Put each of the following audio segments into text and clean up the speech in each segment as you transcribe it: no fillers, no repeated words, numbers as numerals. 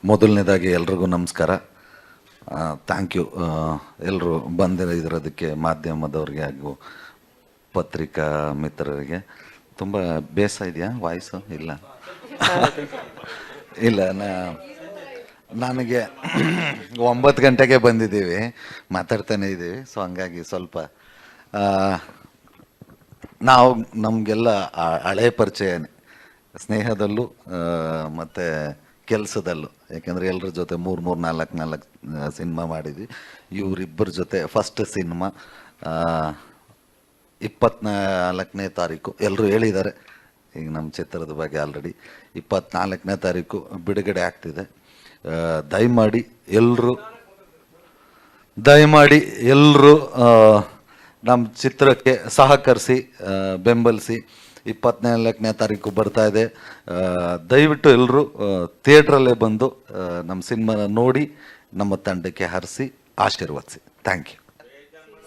ಮೊದಲನೇದಾಗಿ ಎಲ್ರಿಗೂ ನಮಸ್ಕಾರ. ಥ್ಯಾಂಕ್ ಯು ಎಲ್ಲರೂ ಬಂದಿರೋದಕ್ಕೆ, ಮಾಧ್ಯಮದವ್ರಿಗೆ ಹಾಗೂ ಪತ್ರಿಕಾ ಮಿತ್ರರಿಗೆ. ತುಂಬ ಬೇಸ ಇದೆಯಾ ವಾಯ್ಸು? ಇಲ್ಲ ಇಲ್ಲ, ನನಗೆ 9 ಗಂಟೆಗೆ ಬಂದಿದ್ದೀವಿ, ಮಾತಾಡ್ತಾನೆ ಇದ್ದೀವಿ. ಸೊ ಹಂಗಾಗಿ ಸ್ವಲ್ಪ ನಾವು ನಮಗೆಲ್ಲ ಹಳೆ ಪರಿಚಯನೇ, ಸ್ನೇಹದಲ್ಲೂ ಮತ್ತು ಕೆಲಸದಲ್ಲೂ. ಯಾಕೆಂದರೆ ಎಲ್ಲರ ಜೊತೆ 3-4 ಸಿನಿಮಾ ಮಾಡಿದ್ವಿ. ಇವರಿಬ್ಬರ ಜೊತೆ ಫಸ್ಟ್ ಸಿನಿಮಾ 24ನೇ ತಾರೀಕು ಎಲ್ಲರೂ ಹೇಳಿದ್ದಾರೆ. ಈಗ ನಮ್ಮ ಚಿತ್ರದ ಬಗ್ಗೆ ಆಲ್ರೆಡಿ 24ನೇ ತಾರೀಕು ಬಿಡುಗಡೆ ಆಗ್ತಿದೆ. ದಯಮಾಡಿ ಎಲ್ಲರೂ ನಮ್ಮ ಚಿತ್ರಕ್ಕೆ ಸಹಕರಿಸಿ, ಬೆಂಬಲಿಸಿ. 24ನೇ ತಾರೀಕು ಬರ್ತಾ ಇದೆ. ದಯವಿಟ್ಟು ಎಲ್ಲರೂ ಥಿಯೇಟ್ರಲ್ಲೇ ಬಂದು ನಮ್ಮ ಸಿನಿಮಾನ ನೋಡಿ ನಮ್ಮ ತಂಡಕ್ಕೆ ಹರಿಸಿ ಆಶೀರ್ವದಿಸಿ. Thank you.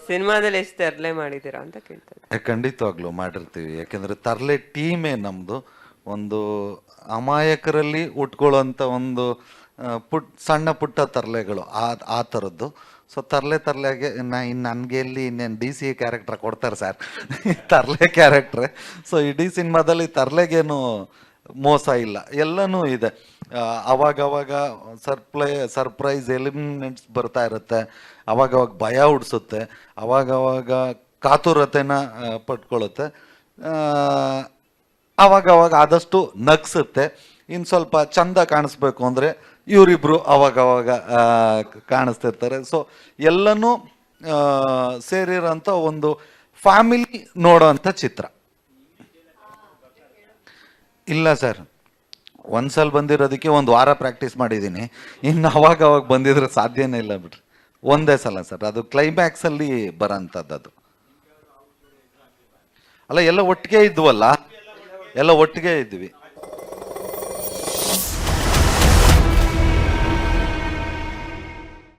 ಸಿನಿಮಾದಲ್ಲಿ ಎಷ್ಟು ತರಲೆ ಮಾಡಿದ್ದೀರಾ ಅಂತ ಕೇಳ್ತಾರೆ. ಖಂಡಿತವಾಗ್ಲೂ ಮಾಡಿರ್ತೀವಿ. ಯಾಕೆಂದರೆ ತರಲೆ ಟೀಮೇ ನಮ್ಮದು. ಒಂದು ಅಮಾಯಕರಲ್ಲಿ ಉಟ್ಕೊಳ್ಳೋಂಥ ಒಂದು ಸಣ್ಣ ಪುಟ್ಟ ತರಲೆಗಳು ಆ ಥರದ್ದು. ಸೊ ತರಲೆಗೆ ನನಗೆ ಇಲ್ಲಿ ಇನ್ನೇನು DC ಕ್ಯಾರೆಕ್ಟರ್ ಕೊಡ್ತಾರೆ ಸರ್, ತರಲೆ ಕ್ಯಾರೆಕ್ಟ್ರೆ. ಸೊ ಇಡೀ ಸಿನಿಮಾದಲ್ಲಿ ತರಲೆಗೇನು ಮೋಸ ಇಲ್ಲ, ಎಲ್ಲನೂ ಇದೆ. ಅವಾಗವಾಗ ಸರ್ಪ್ರೈಸ್ ಎಲಿಮೆಂಟ್ಸ್ ಬರ್ತಾ ಇರುತ್ತೆ, ಅವಾಗವಾಗ ಭಯ ಹುಡ್ಸುತ್ತೆ, ಅವಾಗವಾಗ ಕಾತುರತೆನ ಪಟ್ಕೊಳ್ಳುತ್ತೆ, ಅವಾಗವಾಗ ಆದಷ್ಟು ನಗ್ಸುತ್ತೆ. ಇನ್ನು ಸ್ವಲ್ಪ ಚಂದ ಕಾಣಿಸ್ಬೇಕು ಅಂದರೆ ಇವರಿಬ್ರು ಅವಾಗವಾಗ ಕಾಣಿಸ್ತಿರ್ತಾರೆ. ಸೊ ಎಲ್ಲನೂ ಸೇರಿರೋಂಥ ಒಂದು ಫ್ಯಾಮಿಲಿ ನೋಡೋಂಥ ಚಿತ್ರ. ಇಲ್ಲ ಸರ್, ಒಂದ್ಸಲ ಬಂದಿರೋದಕ್ಕೆ 1 ವಾರ ಪ್ರಾಕ್ಟೀಸ್ ಮಾಡಿದ್ದೀನಿ. ಇನ್ನು ಅವಾಗವಾಗ ಬಂದಿದ್ರೆ ಸಾಧ್ಯನೇ ಇಲ್ಲ ಬಿಡ್ರಿ. ಒಂದೇ ಸಲ ಸರ್, ಅದು ಕ್ಲೈಮ್ಯಾಕ್ಸಲ್ಲಿ ಬರೋಂಥದ್ದು. ಅಲ್ಲ, ಎಲ್ಲ ಒಟ್ಟಿಗೆ ಇದ್ವಲ್ಲ, ಎಲ್ಲ ಒಟ್ಟಿಗೆ ಇದ್ವಿ.